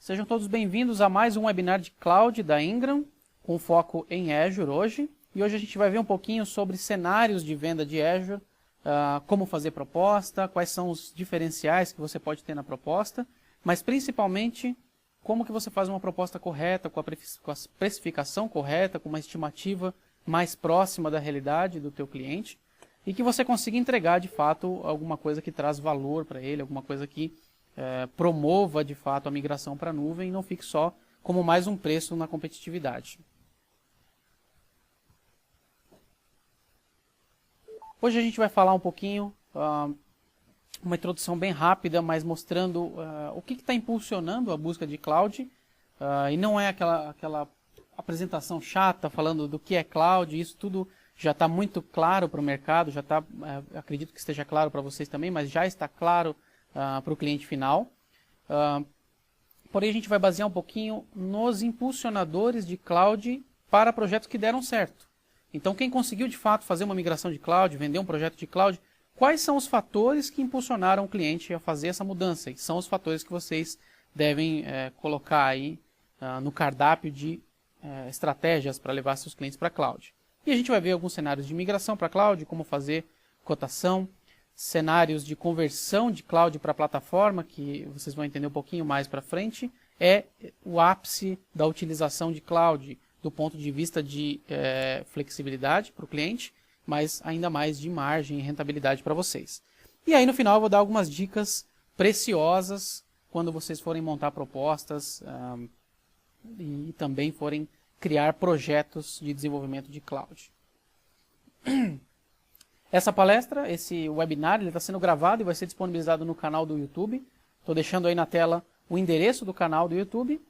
Sejam todos bem-vindos a mais um webinar de Cloud da Ingram, com foco em Azure hoje. E hoje a gente vai ver um pouquinho sobre cenários de venda de Azure, como fazer proposta, quais são os diferenciais que você pode ter na proposta, mas principalmente como que você faz uma proposta correta, com a precificação correta, com uma estimativa mais próxima da realidade do teu cliente, e que você consiga entregar de fato alguma coisa que traz valor para ele, alguma coisa que promova de fato a migração para a nuvem e não fique só como mais um preço na competitividade. Hoje a gente vai falar um pouquinho, uma introdução bem rápida, mas mostrando o que está impulsionando a busca de cloud, e não é aquela apresentação chata falando do que é cloud, isso tudo já está muito claro para o mercado, já está, acredito que esteja claro para vocês também, mas já está claro para o cliente final. Porém, a gente vai basear um pouquinho nos impulsionadores de cloud para projetos que deram certo. Então, quem conseguiu de fato fazer uma migração de cloud, vender um projeto de cloud, quais são os fatores que impulsionaram o cliente a fazer essa mudança? E são os fatores que vocês devem colocar aí no cardápio de estratégias para levar seus clientes para cloud. E a gente vai ver alguns cenários de migração para cloud, como fazer cotação, cenários de conversão de cloud para plataforma, que vocês vão entender um pouquinho mais para frente, é o ápice da utilização de cloud, do ponto de vista de flexibilidade para o cliente, mas ainda mais de margem e rentabilidade para vocês. E aí no final eu vou dar algumas dicas preciosas quando vocês forem montar propostas e também forem criar projetos de desenvolvimento de cloud. Essa palestra, esse webinar, ele está sendo gravado e vai ser disponibilizado no canal do YouTube. Estou deixando aí na tela o endereço do canal do YouTube.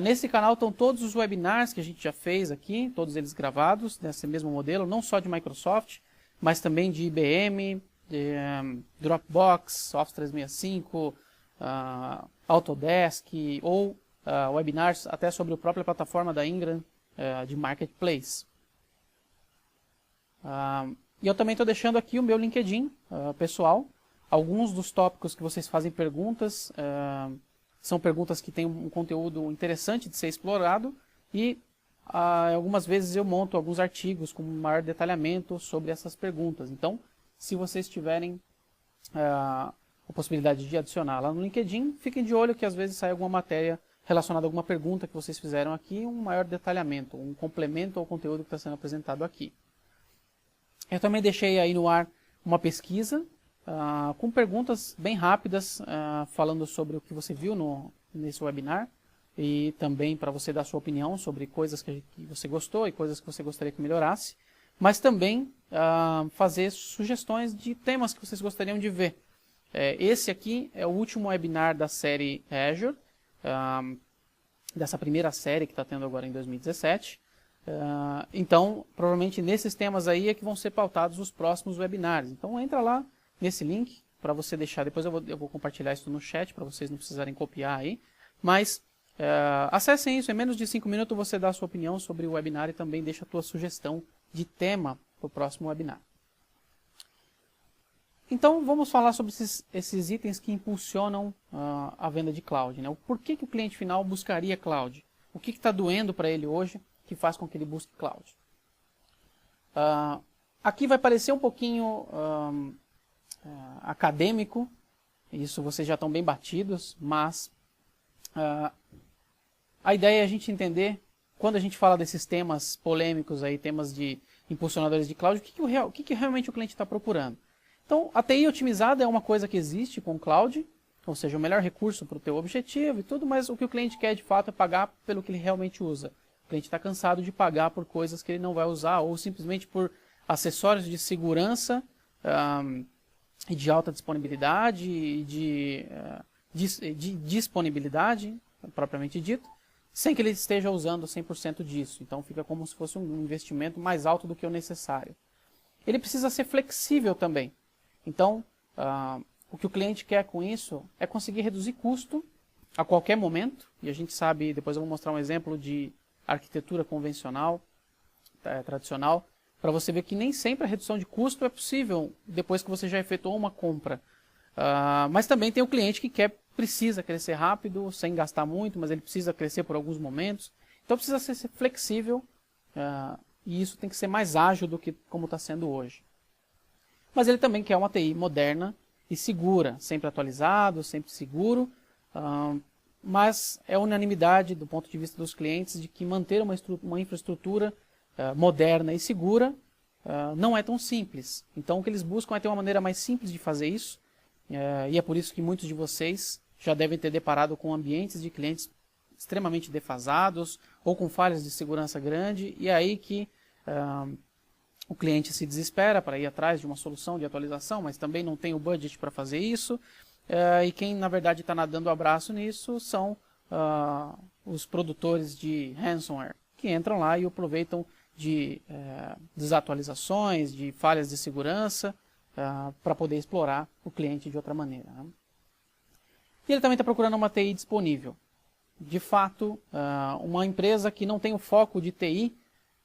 Nesse canal estão todos os webinars que a gente já fez aqui, todos eles gravados, nesse mesmo modelo, não só de Microsoft, mas também de IBM, de Dropbox, Office 365, Autodesk, ou webinars até sobre a própria plataforma da Ingram de Marketplace. E eu também estou deixando aqui o meu LinkedIn pessoal. Alguns dos tópicos que vocês fazem perguntas são perguntas que têm um conteúdo interessante de ser explorado e algumas vezes eu monto alguns artigos com maior detalhamento sobre essas perguntas. Então, se vocês tiverem a possibilidade de adicionar lá no LinkedIn, fiquem de olho que às vezes sai alguma matéria relacionada a alguma pergunta que vocês fizeram aqui, um maior detalhamento, um complemento ao conteúdo que está sendo apresentado aqui. Eu também deixei aí no ar uma pesquisa com perguntas bem rápidas, falando sobre o que você viu nesse webinar e também para você dar sua opinião sobre coisas que você gostou e coisas que você gostaria que melhorasse, mas também fazer sugestões de temas que vocês gostariam de ver. Esse aqui é o último webinar da série Azure, dessa primeira série que está tendo agora em 2017. Então, provavelmente nesses temas aí é que vão ser pautados os próximos webinars. Então, entra lá nesse link para você deixar. Depois eu vou compartilhar isso no chat para vocês não precisarem copiar aí. Mas acessem isso. Em menos de 5 minutos você dá a sua opinião sobre o webinar e também deixa a tua sugestão de tema para o próximo webinar. Então, vamos falar sobre esses itens que impulsionam a venda de cloud, né? Por que o cliente final buscaria cloud? O que está doendo para ele hoje que faz com que ele busque cloud? Aqui vai parecer um pouquinho acadêmico, isso vocês já estão bem batidos, mas a ideia é a gente entender, quando a gente fala desses temas polêmicos, aí, temas de impulsionadores de cloud, o que realmente o cliente está procurando. Então, a TI otimizada é uma coisa que existe com o cloud, ou seja, o melhor recurso para o teu objetivo e tudo, mas o que o cliente quer de fato é pagar pelo que ele realmente usa. O cliente está cansado de pagar por coisas que ele não vai usar ou simplesmente por acessórios de segurança e de alta disponibilidade e de disponibilidade, propriamente dito, sem que ele esteja usando 100% disso. Então fica como se fosse um investimento mais alto do que o necessário. Ele precisa ser flexível também. Então, o que o cliente quer com isso é conseguir reduzir custo a qualquer momento. E a gente sabe, depois eu vou mostrar um exemplo de arquitetura convencional, tradicional, para você ver que nem sempre a redução de custo é possível depois que você já efetuou uma compra. Mas também tem o cliente que quer precisa crescer rápido, sem gastar muito, mas ele precisa crescer por alguns momentos. Então precisa ser flexível e isso tem que ser mais ágil do que como está sendo hoje. Mas ele também quer uma TI moderna e segura, sempre atualizado, sempre seguro, mas é unanimidade do ponto de vista dos clientes de que manter uma infraestrutura moderna e segura não é tão simples. Então o que eles buscam é ter uma maneira mais simples de fazer isso, e é por isso que muitos de vocês já devem ter deparado com ambientes de clientes extremamente defasados ou com falhas de segurança grande, e é aí que o cliente se desespera para ir atrás de uma solução de atualização, mas também não tem o budget para fazer isso, e quem na verdade está nadando o abraço nisso são os produtores de ransomware, que entram lá e aproveitam de desatualizações, de falhas de segurança, para poder explorar o cliente de outra maneira. Né? E ele também está procurando uma TI disponível. De fato, uma empresa que não tem o foco de TI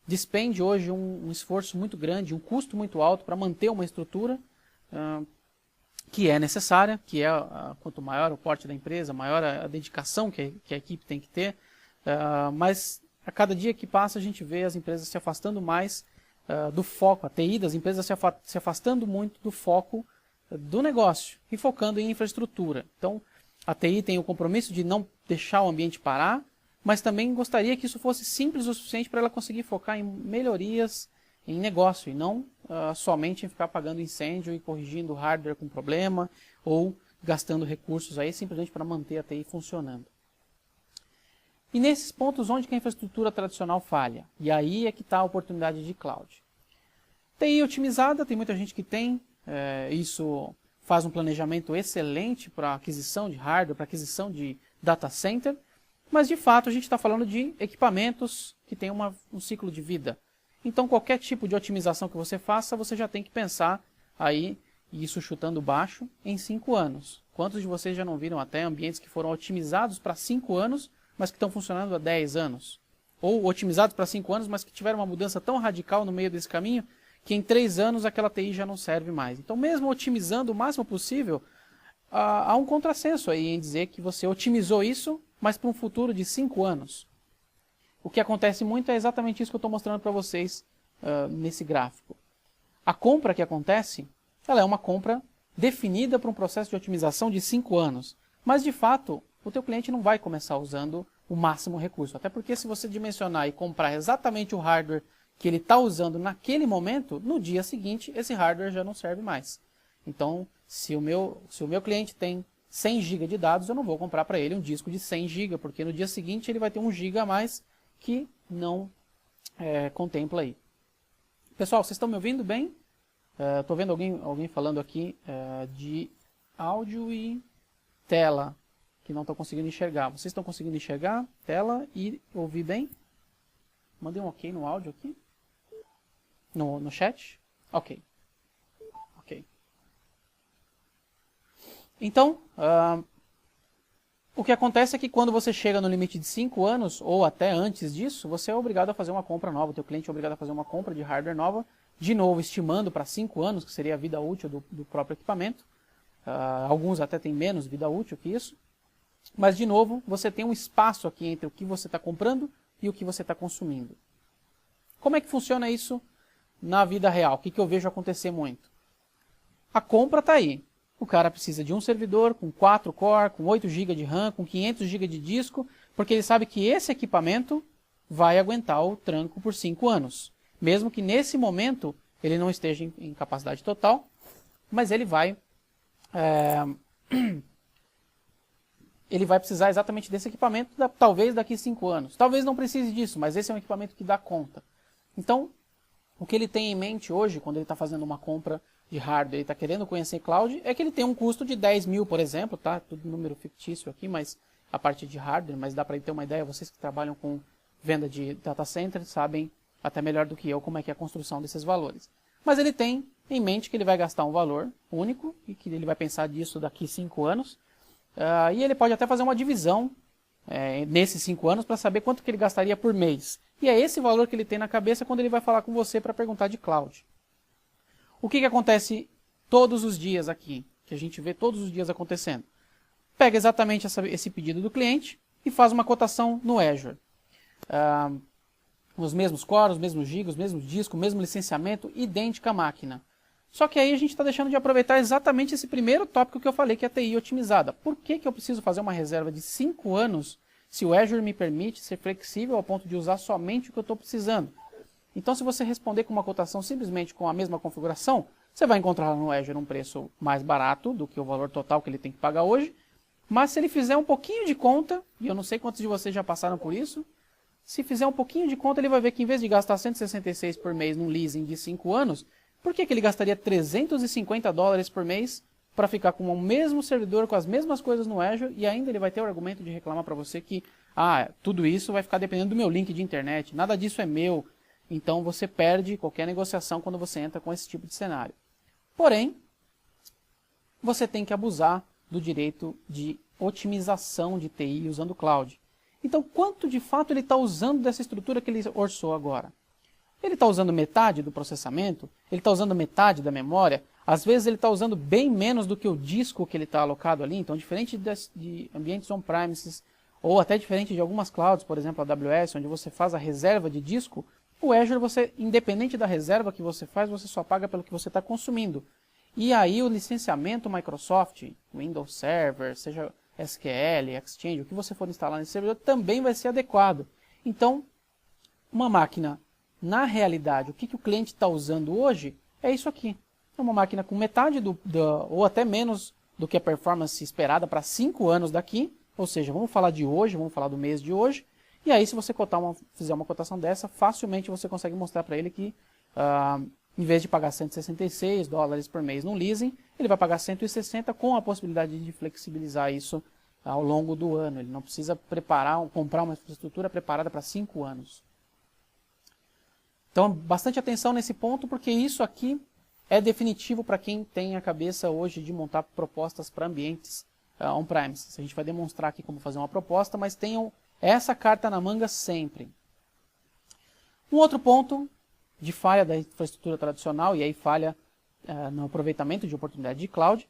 despende hoje um esforço muito grande, um custo muito alto para manter uma estrutura que é necessária, que é quanto maior o porte da empresa, maior a dedicação que a equipe tem que ter, mas a cada dia que passa a gente vê as empresas se afastando mais do foco, a TI das empresas se afastando muito do foco do negócio e focando em infraestrutura. Então, a TI tem o compromisso de não deixar o ambiente parar, mas também gostaria que isso fosse simples o suficiente para ela conseguir focar em melhorias em negócio e não somente em ficar apagando incêndio e corrigindo hardware com problema ou gastando recursos aí simplesmente para manter a TI funcionando. E nesses pontos onde que a infraestrutura tradicional falha? E aí é que está a oportunidade de cloud. TI otimizada, tem muita gente que tem, isso faz um planejamento excelente para aquisição de hardware, para aquisição de data center, mas de fato a gente está falando de equipamentos que têm um ciclo de vida. Então qualquer tipo de otimização que você faça, você já tem que pensar aí, isso chutando baixo, em 5 anos. Quantos de vocês já não viram até ambientes que foram otimizados para 5 anos, mas que estão funcionando há 10 anos? Ou otimizados para 5 anos, mas que tiveram uma mudança tão radical no meio desse caminho, que em 3 anos aquela TI já não serve mais. Então mesmo otimizando o máximo possível, há um contrassenso aí em dizer que você otimizou isso, mas para um futuro de 5 anos. O que acontece muito é exatamente isso que eu estou mostrando para vocês nesse gráfico. A compra que acontece, ela é uma compra definida para um processo de otimização de 5 anos. Mas de fato, o teu cliente não vai começar usando o máximo recurso. Até porque se você dimensionar e comprar exatamente o hardware que ele está usando naquele momento, no dia seguinte esse hardware já não serve mais. Então, se o meu cliente tem 100 GB de dados, eu não vou comprar para ele um disco de 100 GB, porque no dia seguinte ele vai ter 1 GB a mais que não contempla aí. Pessoal, vocês estão me ouvindo bem? Estou vendo alguém falando aqui de áudio e tela, que não estou conseguindo enxergar. Vocês estão conseguindo enxergar tela e ouvir bem? Mandei um ok no áudio aqui? No chat? Ok. Ok. Então, o que acontece é que quando você chega no limite de 5 anos, ou até antes disso, você é obrigado a fazer uma compra nova. O teu cliente é obrigado a fazer uma compra de hardware nova, de novo estimando para 5 anos, que seria a vida útil do próprio equipamento. Alguns até têm menos vida útil que isso. Mas, de novo, você tem um espaço aqui entre o que você está comprando e o que você está consumindo. Como é que funciona isso na vida real? O que eu vejo acontecer muito? A compra está aí. O cara precisa de um servidor com 4 core, com 8 GB de RAM, com 500 GB de disco, porque ele sabe que esse equipamento vai aguentar o tranco por 5 anos. Mesmo que nesse momento ele não esteja em capacidade total, mas ele vai precisar exatamente desse equipamento, talvez daqui 5 anos. Talvez não precise disso, mas esse é um equipamento que dá conta. Então, o que ele tem em mente hoje, quando ele está fazendo uma compra de hardware e está querendo conhecer cloud, é que ele tem um custo de 10 mil, por exemplo, tá? Tudo número fictício aqui, mas a parte de hardware, mas dá para ter uma ideia, vocês que trabalham com venda de data center sabem até melhor do que eu como é que é a construção desses valores. Mas ele tem em mente que ele vai gastar um valor único e que ele vai pensar disso daqui 5 anos, e ele pode até fazer uma divisão nesses 5 anos para saber quanto que ele gastaria por mês. E é esse valor que ele tem na cabeça quando ele vai falar com você para perguntar de cloud. O que acontece todos os dias aqui, que a gente vê todos os dias acontecendo? pega exatamente esse pedido do cliente e faz uma cotação no Azure. Os mesmos cores, os mesmos gigas, os mesmos discos, o mesmo licenciamento, idêntica à máquina. Só que aí a gente está deixando de aproveitar exatamente esse primeiro tópico que eu falei, que é a TI otimizada. Por que eu preciso fazer uma reserva de 5 anos se o Azure me permite ser flexível ao ponto de usar somente o que eu estou precisando? Então, se você responder com uma cotação simplesmente com a mesma configuração, você vai encontrar no Azure um preço mais barato do que o valor total que ele tem que pagar hoje. Mas se ele fizer um pouquinho de conta, e eu não sei quantos de vocês já passaram por isso, se fizer um pouquinho de conta, ele vai ver que em vez de gastar 166 por mês num leasing de 5 anos, por que ele gastaria $350 por mês para ficar com o mesmo servidor, com as mesmas coisas no Azure, e ainda ele vai ter o argumento de reclamar para você que tudo isso vai ficar dependendo do meu link de internet, nada disso é meu. Então você perde qualquer negociação quando você entra com esse tipo de cenário. Porém, você tem que abusar do direito de otimização de TI usando o cloud. Então, quanto de fato ele está usando dessa estrutura que ele orçou agora? Ele está usando metade do processamento? Ele está usando metade da memória? Às vezes ele está usando bem menos do que o disco que ele está alocado ali. Então, diferente de ambientes on-premises, ou até diferente de algumas clouds, por exemplo, a AWS, onde você faz a reserva de disco, o Azure, você, independente da reserva que você faz, você só paga pelo que você está consumindo. E aí o licenciamento Microsoft, Windows Server, seja SQL, Exchange, o que você for instalar nesse servidor, também vai ser adequado. Então, uma máquina, na realidade, o que o cliente está usando hoje é isso aqui. É uma máquina com metade ou até menos do que a performance esperada para 5 anos daqui. Ou seja, vamos falar de hoje, vamos falar do mês de hoje. E aí, se você fizer uma cotação dessa, facilmente você consegue mostrar para ele que, em vez de pagar $166 por mês no leasing, ele vai pagar 160 com a possibilidade de flexibilizar isso ao longo do ano. Ele não precisa comprar uma infraestrutura preparada para 5 anos. Então, bastante atenção nesse ponto, porque isso aqui é definitivo para quem tem a cabeça hoje de montar propostas para ambientes on-premises. A gente vai demonstrar aqui como fazer uma proposta, mas tenham essa carta na manga sempre. Um outro ponto de falha da infraestrutura tradicional, e aí falha no aproveitamento de oportunidade de cloud,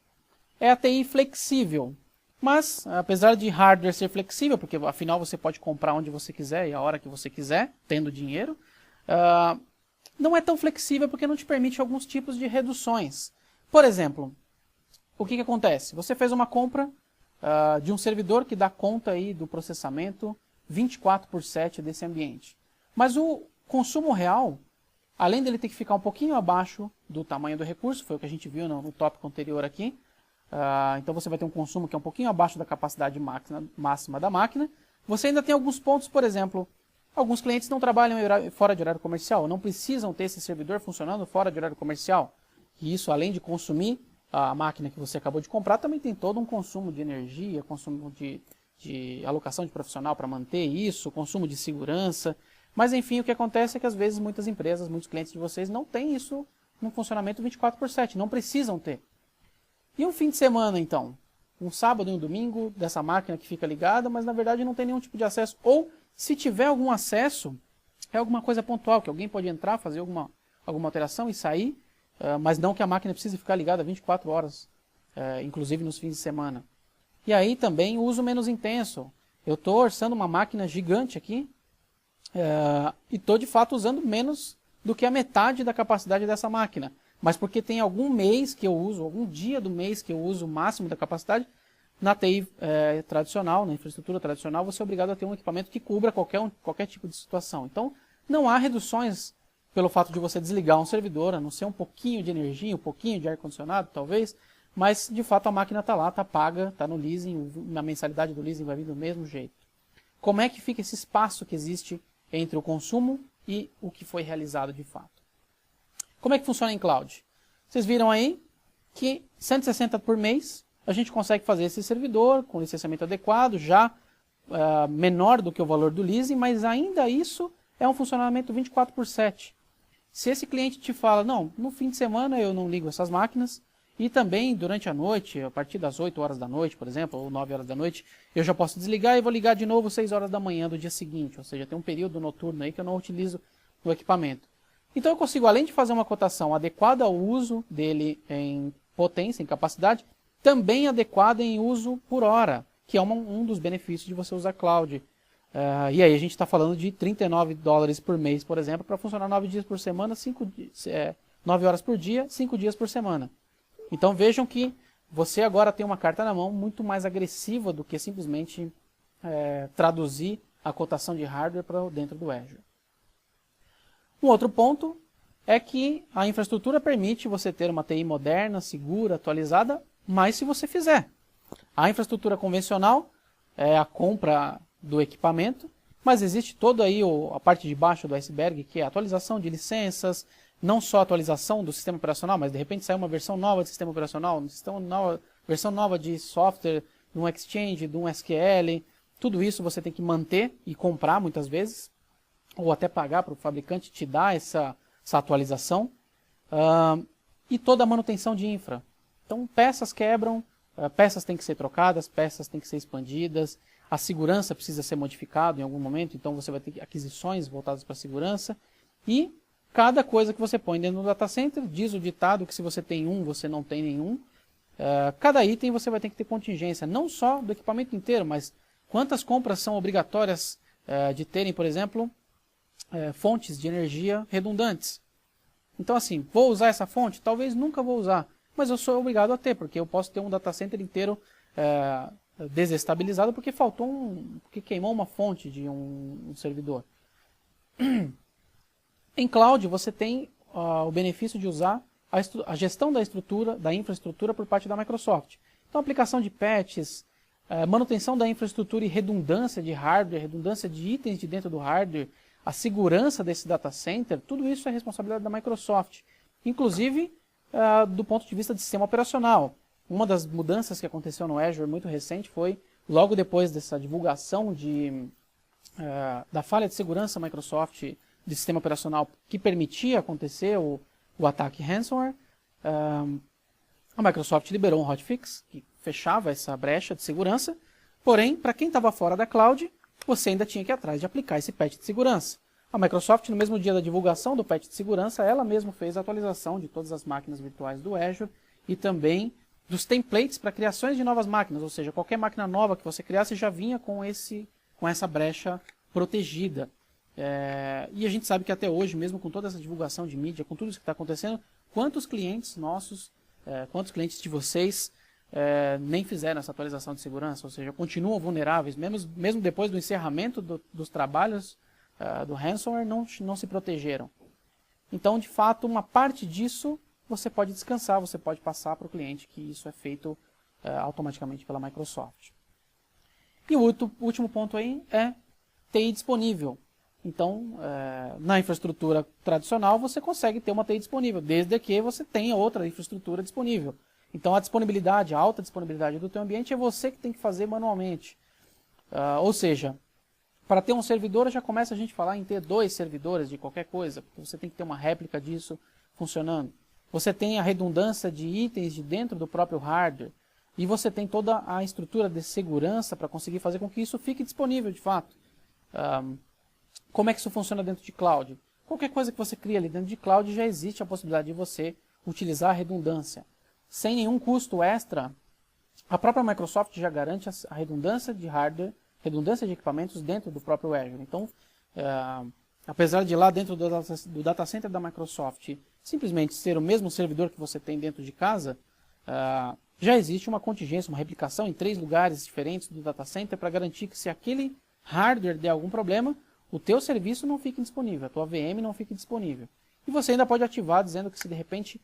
é a TI flexível. Mas, apesar de hardware ser flexível, porque afinal você pode comprar onde você quiser e a hora que você quiser, tendo dinheiro, não é tão flexível porque não te permite alguns tipos de reduções. Por exemplo, o que acontece? Você fez uma compra de um servidor que dá conta aí do processamento 24/7 desse ambiente. Mas o consumo real, além dele ter que ficar um pouquinho abaixo do tamanho do recurso, foi o que a gente viu no tópico anterior aqui, então você vai ter um consumo que é um pouquinho abaixo da capacidade máxima da máquina, você ainda tem alguns pontos, por exemplo, alguns clientes não trabalham fora de horário comercial, não precisam ter esse servidor funcionando fora de horário comercial, e isso além de consumir a máquina que você acabou de comprar, também tem todo um consumo de energia, consumo de alocação de profissional para manter isso, consumo de segurança. Mas enfim, o que acontece é que às vezes muitas empresas, muitos clientes de vocês não têm isso no funcionamento 24/7, não precisam ter. E um fim de semana então? Um sábado e um domingo dessa máquina que fica ligada, mas na verdade não tem nenhum tipo de acesso. Ou se tiver algum acesso, é alguma coisa pontual, que alguém pode entrar, fazer alguma alteração e sair, mas não que a máquina precise ficar ligada 24 horas, inclusive nos fins de semana. E aí também o uso menos intenso. Eu estou orçando uma máquina gigante aqui e estou de fato usando menos do que a metade da capacidade dessa máquina. Mas porque tem algum mês que eu uso, algum dia do mês que eu uso o máximo da capacidade, na TI tradicional, na infraestrutura tradicional, você é obrigado a ter um equipamento que cubra qualquer tipo de situação. Então não há reduções pelo fato de você desligar um servidor, a não ser um pouquinho de energia, um pouquinho de ar-condicionado, talvez, mas de fato a máquina está lá, está paga, está no leasing, na mensalidade do leasing vai vir do mesmo jeito. Como é que fica esse espaço que existe entre o consumo e o que foi realizado de fato? Como é que funciona em cloud? Vocês viram aí que 160 por mês a gente consegue fazer esse servidor com licenciamento adequado, já menor do que o valor do leasing, mas ainda isso é um funcionamento 24/7. Se esse cliente te fala, não, no fim de semana eu não ligo essas máquinas, e também durante a noite, a partir das 8 horas da noite, por exemplo, ou 9 horas da noite, eu já posso desligar e vou ligar de novo 6 horas da manhã do dia seguinte, ou seja, tem um período noturno aí que eu não utilizo o equipamento. Então eu consigo, além de fazer uma cotação adequada ao uso dele em potência, em capacidade, também adequada em uso por hora, que é um dos benefícios de você usar cloud. E aí a gente está falando de $39 por mês, por exemplo, para funcionar 9 dias por semana, 9 horas por dia, 5 dias por semana. Então vejam que você agora tem uma carta na mão muito mais agressiva do que simplesmente traduzir a cotação de hardware para dentro do Azure. Um outro ponto é que a infraestrutura permite você ter uma TI moderna, segura, atualizada, mas se você fizer. A infraestrutura convencional é a compra do equipamento, mas existe toda aí a parte de baixo do iceberg, que é a atualização de licenças, não só a atualização do sistema operacional, mas de repente sai uma versão nova de sistema operacional, versão nova de software, de um Exchange, de um SQL, tudo isso você tem que manter e comprar muitas vezes, ou até pagar para o fabricante te dar essa atualização, e toda a manutenção de infra. Então peças quebram, peças têm que ser trocadas, peças têm que ser expandidas, a segurança precisa ser modificada em algum momento, então você vai ter aquisições voltadas para a segurança, e cada coisa que você põe dentro do data center, diz o ditado que se você tem um, você não tem nenhum. Cada item você vai ter que ter contingência, não só do equipamento inteiro, mas quantas compras são obrigatórias de terem, por exemplo, fontes de energia redundantes. Então assim, vou usar essa fonte? Talvez nunca vou usar, mas eu sou obrigado a ter, porque eu posso ter um data center inteiro desestabilizado porque porque queimou uma fonte de um servidor. Em cloud você tem o benefício de usar a gestão da infraestrutura por parte da Microsoft. Então aplicação de patches, manutenção da infraestrutura e redundância de hardware, redundância de itens de dentro do hardware, a segurança desse data center, tudo isso é responsabilidade da Microsoft. Inclusive do ponto de vista de sistema operacional. Uma das mudanças que aconteceu no Azure muito recente foi, logo depois dessa divulgação da falha de segurança Microsoft de sistema operacional que permitia acontecer o ataque ransomware, a Microsoft liberou um hotfix que fechava essa brecha de segurança, porém, para quem estava fora da cloud, você ainda tinha que ir atrás de aplicar esse patch de segurança. A Microsoft, no mesmo dia da divulgação do patch de segurança, ela mesma fez a atualização de todas as máquinas virtuais do Azure e também dos templates para criações de novas máquinas, ou seja, qualquer máquina nova que você criasse já vinha com essa brecha protegida. E a gente sabe que até hoje, mesmo com toda essa divulgação de mídia, com tudo isso que está acontecendo, quantos clientes nossos, quantos clientes de vocês nem fizeram essa atualização de segurança, ou seja, continuam vulneráveis, mesmo depois do encerramento dos trabalhos do ransomware, não se protegeram. Então, de fato, uma parte disso você pode descansar, você pode passar para o cliente que isso é feito automaticamente pela Microsoft. E o último ponto aí é TI disponível. Então, na infraestrutura tradicional, você consegue ter uma TI disponível, desde que você tenha outra infraestrutura disponível. Então, a disponibilidade, a alta disponibilidade do teu ambiente é você que tem que fazer manualmente. Ou seja, para ter um servidor, já começa a gente falar em ter 2 servidores de qualquer coisa, porque você tem que ter uma réplica disso funcionando. Você tem a redundância de itens de dentro do próprio hardware, e você tem toda a estrutura de segurança para conseguir fazer com que isso fique disponível de fato. Como é que isso funciona dentro de cloud? Qualquer coisa que você cria ali dentro de cloud já existe a possibilidade de você utilizar a redundância. Sem nenhum custo extra, a própria Microsoft já garante a redundância de hardware, redundância de equipamentos dentro do próprio Azure. Então, apesar de lá dentro do data center da Microsoft simplesmente ser o mesmo servidor que você tem dentro de casa, já existe uma contingência, uma replicação em 3 lugares diferentes do data center para garantir que se aquele hardware der algum problema, o teu serviço não fique disponível, a tua VM não fique disponível. E você ainda pode ativar dizendo que se de repente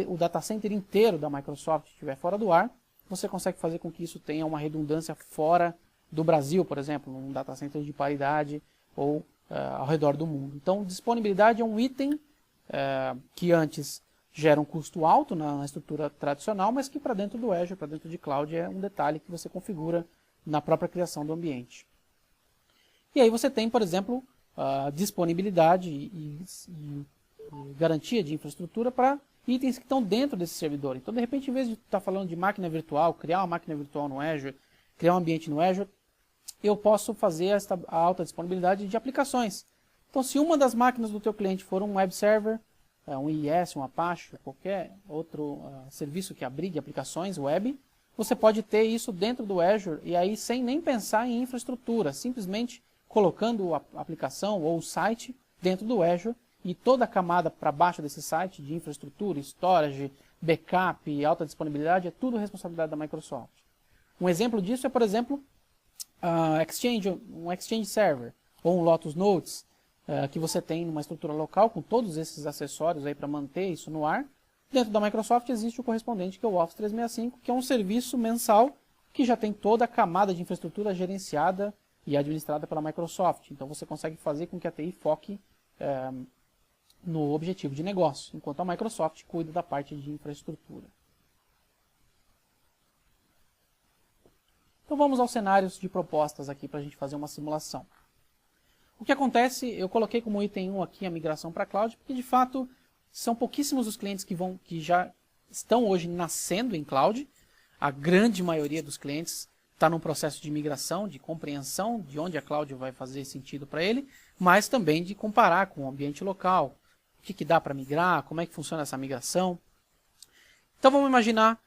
o data center inteiro da Microsoft estiver fora do ar, você consegue fazer com que isso tenha uma redundância fora do Brasil, por exemplo, um data center de paridade ou ao redor do mundo. Então, disponibilidade é um item que antes gera um custo alto na estrutura tradicional, mas que para dentro do Azure, para dentro de cloud, é um detalhe que você configura na própria criação do ambiente. E aí você tem, por exemplo, disponibilidade e garantia de infraestrutura para itens que estão dentro desse servidor. Então, de repente, em vez de estar falando de máquina virtual, criar uma máquina virtual no Azure, criar um ambiente no Azure, eu posso fazer a alta disponibilidade de aplicações. Então, se uma das máquinas do teu cliente for um web server, um IIS, um Apache, qualquer outro serviço que abrigue aplicações web, você pode ter isso dentro do Azure e aí sem nem pensar em infraestrutura, simplesmente colocando a aplicação ou o site dentro do Azure e toda a camada para baixo desse site de infraestrutura, storage, backup e alta disponibilidade é tudo responsabilidade da Microsoft. Um exemplo disso é, por exemplo, um Exchange Server ou um Lotus Notes que você tem numa estrutura local com todos esses acessórios aí para manter isso no ar. Dentro da Microsoft existe o correspondente que é o Office 365, que é um serviço mensal que já tem toda a camada de infraestrutura gerenciada e administrada pela Microsoft. Então você consegue fazer com que a TI foque no objetivo de negócio, enquanto a Microsoft cuida da parte de infraestrutura. Então vamos aos cenários de propostas aqui para a gente fazer uma simulação. O que acontece, eu coloquei como item 1 aqui a migração para a cloud, porque de fato são pouquíssimos os clientes que já estão hoje nascendo em cloud. A grande maioria dos clientes está num processo de migração, de compreensão de onde a cloud vai fazer sentido para ele, mas também de comparar com o ambiente local, o que dá para migrar, como é que funciona essa migração. Então vamos imaginar,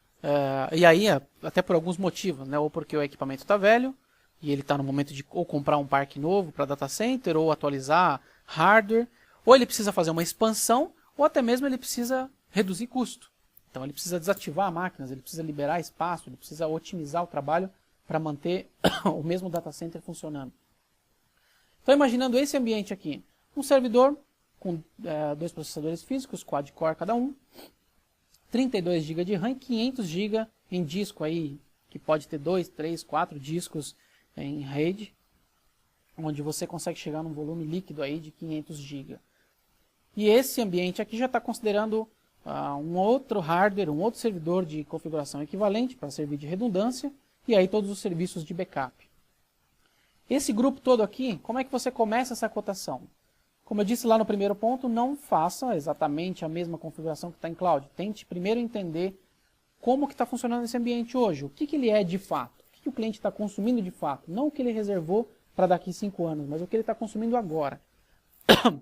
e aí até por alguns motivos, né? Ou porque o equipamento está velho, e ele está no momento de ou comprar um parque novo para data center, ou atualizar hardware, ou ele precisa fazer uma expansão, ou até mesmo ele precisa reduzir custo. Então ele precisa desativar máquinas, ele precisa liberar espaço, ele precisa otimizar o trabalho para manter o mesmo data center funcionando. Então imaginando esse ambiente aqui, um servidor com 2 processadores físicos, quad-core cada um, 32 GB de RAM, 500 GB em disco aí, que pode ter 2, 3, 4 discos em RAID, onde você consegue chegar num volume líquido aí de 500 GB. E esse ambiente aqui já está considerando um outro hardware, um outro servidor de configuração equivalente para servir de redundância, e aí todos os serviços de backup. Esse grupo todo aqui, como é que você começa essa cotação? Como eu disse lá no primeiro ponto, não faça exatamente a mesma configuração que está em cloud. Tente primeiro entender como que está funcionando esse ambiente hoje, o que ele é de fato, o que o cliente está consumindo de fato, não o que ele reservou para daqui 5 anos, mas o que ele está consumindo agora. Ele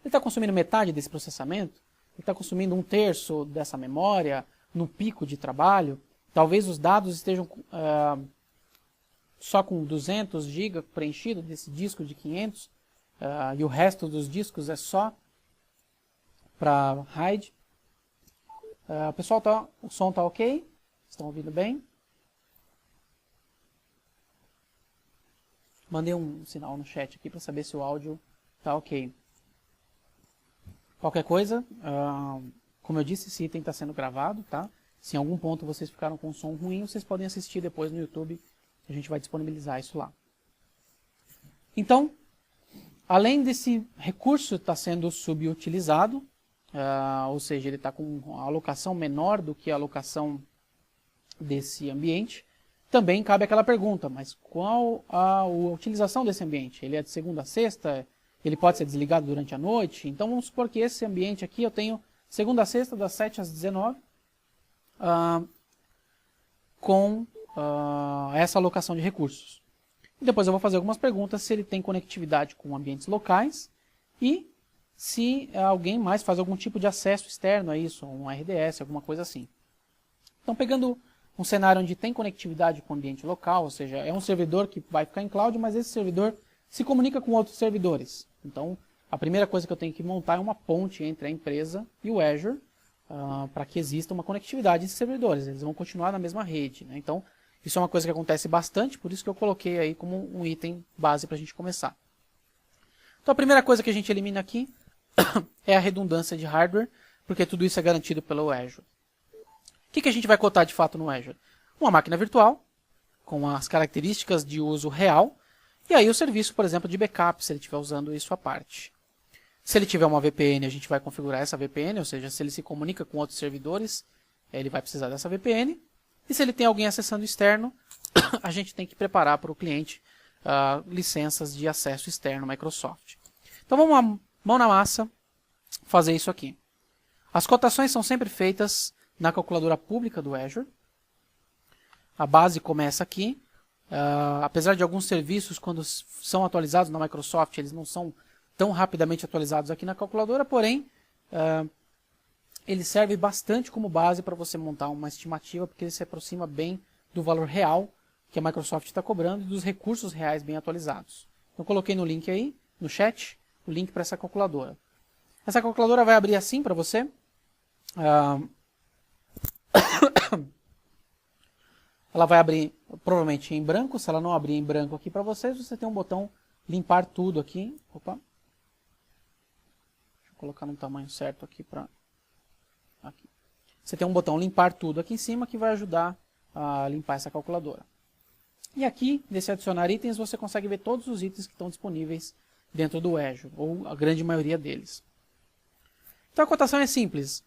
está consumindo metade desse processamento? Ele está consumindo 1/3 dessa memória no pico de trabalho? Talvez os dados estejam só com 200 GB preenchido desse disco de 500 e o resto dos discos é só para RAID. Pessoal, o som está ok? Estão ouvindo bem? Mandei um sinal no chat aqui para saber se o áudio está ok. Qualquer coisa, como eu disse, esse item está sendo gravado, tá? Se em algum ponto vocês ficaram com som ruim, vocês podem assistir depois no YouTube, a gente vai disponibilizar isso lá. Então, além desse recurso estar sendo subutilizado, ou seja, ele está com uma alocação menor do que a alocação desse ambiente, também cabe aquela pergunta, mas qual a utilização desse ambiente? Ele é de segunda a sexta? Ele pode ser desligado durante a noite? Então vamos supor que esse ambiente aqui eu tenho segunda a sexta, das 7 às 19, com essa alocação de recursos. E depois eu vou fazer algumas perguntas se ele tem conectividade com ambientes locais e se alguém mais faz algum tipo de acesso externo a isso, um RDS, alguma coisa assim. Então pegando um cenário onde tem conectividade com o ambiente local, ou seja, é um servidor que vai ficar em cloud, mas esse servidor se comunica com outros servidores. Então a primeira coisa que eu tenho que montar é uma ponte entre a empresa e o Azure, para que exista uma conectividade desses servidores. Eles vão continuar na mesma rede, né? Então, isso é uma coisa que acontece bastante, por isso que eu coloquei aí como um item base para a gente começar. Então, a primeira coisa que a gente elimina aqui é a redundância de hardware, porque tudo isso é garantido pelo Azure. O que a gente vai cotar de fato no Azure? Uma máquina virtual, com as características de uso real, e aí o serviço, por exemplo, de backup, se ele estiver usando isso à parte. Se ele tiver uma VPN, a gente vai configurar essa VPN, ou seja, se ele se comunica com outros servidores, ele vai precisar dessa VPN. E se ele tem alguém acessando externo, a gente tem que preparar para o cliente licenças de acesso externo Microsoft. Então vamos lá, mão na massa, fazer isso aqui. As cotações são sempre feitas na calculadora pública do Azure. A base começa aqui. Apesar de alguns serviços, quando são atualizados na Microsoft, eles não são tão rapidamente atualizados aqui na calculadora, porém, ele serve bastante como base para você montar uma estimativa, porque ele se aproxima bem do valor real que a Microsoft está cobrando e dos recursos reais bem atualizados. Eu coloquei no link aí, no chat, o link para essa calculadora. Essa calculadora vai abrir assim para você. Ela vai abrir provavelmente em branco. Se ela não abrir em branco aqui para vocês, você tem um botão limpar tudo aqui. Opa. Deixa eu colocar no tamanho certo aqui para... Aqui. Você tem um botão limpar tudo aqui em cima que vai ajudar a limpar essa calculadora. E aqui, nesse adicionar itens, você consegue ver todos os itens que estão disponíveis dentro do Azure, ou a grande maioria deles. Então a cotação é simples.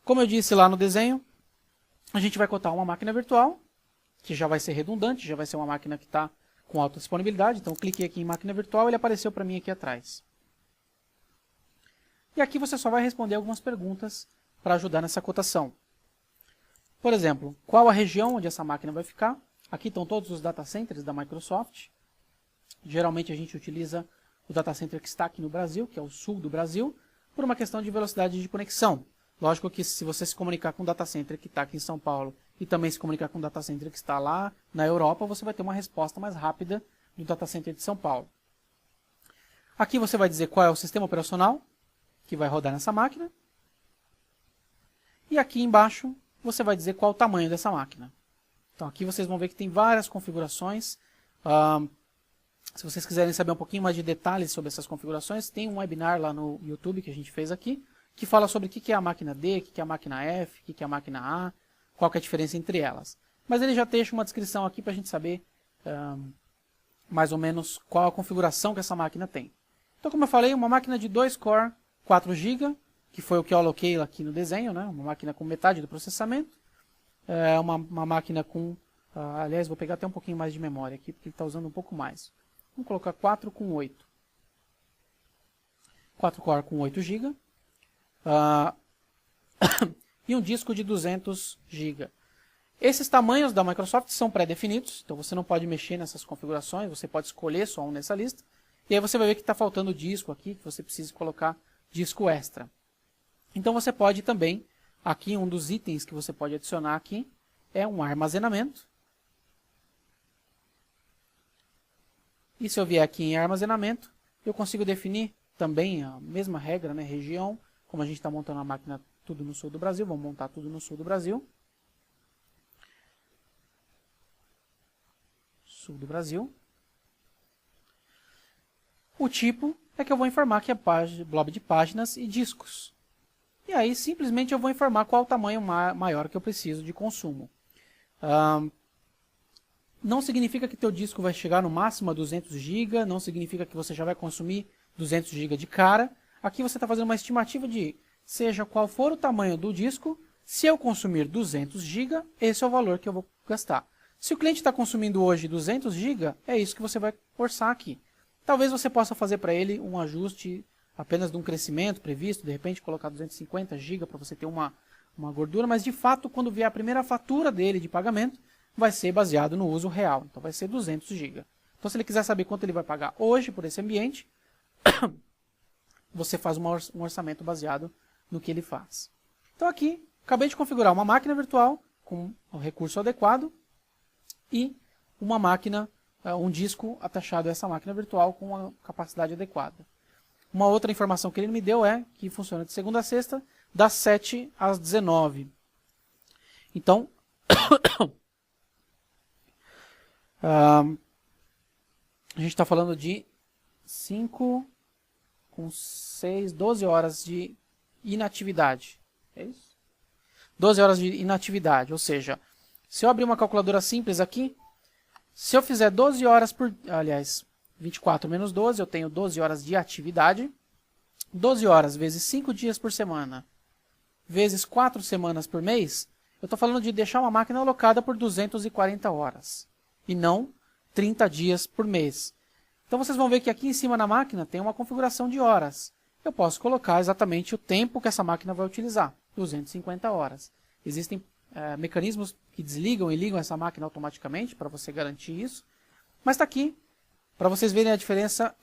Como eu disse lá no desenho, a gente vai cotar uma máquina virtual, que já vai ser redundante, já vai ser uma máquina que está com alta disponibilidade. Então eu cliquei aqui em máquina virtual e ele apareceu para mim aqui atrás. E aqui você só vai responder algumas perguntas para ajudar nessa cotação. Por exemplo, qual a região onde essa máquina vai ficar? Aqui estão todos os data centers da Microsoft. Geralmente a gente utiliza o data center que está aqui no Brasil, que é o sul do Brasil, por uma questão de velocidade de conexão. Lógico que se você se comunicar com o data center que está aqui em São Paulo e também se comunicar com o data center que está lá na Europa, você vai ter uma resposta mais rápida do data center de São Paulo. Aqui você vai dizer qual é o sistema operacional que vai rodar nessa máquina. E aqui embaixo você vai dizer qual o tamanho dessa máquina. Então aqui vocês vão ver que tem várias configurações. Se vocês quiserem saber um pouquinho mais de detalhes sobre essas configurações, tem um webinar lá no YouTube que a gente fez aqui, que fala sobre o que é a máquina D, o que é a máquina F, o que é a máquina A, qual que é a diferença entre elas. Mas ele já deixa uma descrição aqui para a gente saber mais ou menos qual a configuração que essa máquina tem. Então, como eu falei, uma máquina de 2 core, 4 GB, que foi o que eu aloquei aqui no desenho, né? Uma máquina com metade do processamento. Uma máquina com... aliás, vou pegar até um pouquinho mais de memória aqui, porque ele está usando um pouco mais. Vamos colocar 4 com 8. 4 core com 8 GB. E um disco de 200 GB. Esses tamanhos da Microsoft são pré-definidos, então você não pode mexer nessas configurações, você pode escolher só um nessa lista. E aí você vai ver que está faltando disco aqui, que você precisa colocar disco extra. Então você pode também, aqui um dos itens que você pode adicionar aqui, é um armazenamento. E se eu vier aqui em armazenamento, eu consigo definir também a mesma regra, né, região, como a gente está montando a máquina tudo no sul do Brasil, vamos montar tudo no sul do Brasil. Sul do Brasil. O tipo é que eu vou informar que é blob de páginas e discos. E aí simplesmente eu vou informar qual o tamanho maior que eu preciso de consumo. Não significa que teu disco vai chegar no máximo a 200 GB, não significa que você já vai consumir 200 GB de cara. Aqui você está fazendo uma estimativa de, seja qual for o tamanho do disco, se eu consumir 200 GB, esse é o valor que eu vou gastar. Se o cliente está consumindo hoje 200 GB, é isso que você vai orçar aqui. Talvez você possa fazer para ele um ajuste apenas de um crescimento previsto, de repente colocar 250 GB para você ter uma gordura, mas de fato quando vier a primeira fatura dele de pagamento, vai ser baseado no uso real, então vai ser 200 GB. Então se ele quiser saber quanto ele vai pagar hoje por esse ambiente, você faz um orçamento baseado no que ele faz. Então aqui, acabei de configurar uma máquina virtual com o recurso adequado e uma máquina, um disco atachado a essa máquina virtual com a capacidade adequada. Uma outra informação que ele me deu é que funciona de segunda a sexta, das 7 às 19. Então, a gente está falando de 5 com 6, 12 horas de inatividade. É isso? 12 horas de inatividade, ou seja, se eu abrir uma calculadora simples aqui, se eu fizer 12 horas por... Aliás, 24 menos 12, eu tenho 12 horas de atividade. 12 horas vezes 5 dias por semana, vezes 4 semanas por mês, eu estou falando de deixar uma máquina alocada por 240 horas. E não 30 dias por mês. Então vocês vão ver que aqui em cima na máquina tem uma configuração de horas. Eu posso colocar exatamente o tempo que essa máquina vai utilizar, 250 horas. Existem mecanismos que desligam e ligam essa máquina automaticamente para você garantir isso. Mas está aqui, para vocês verem a diferença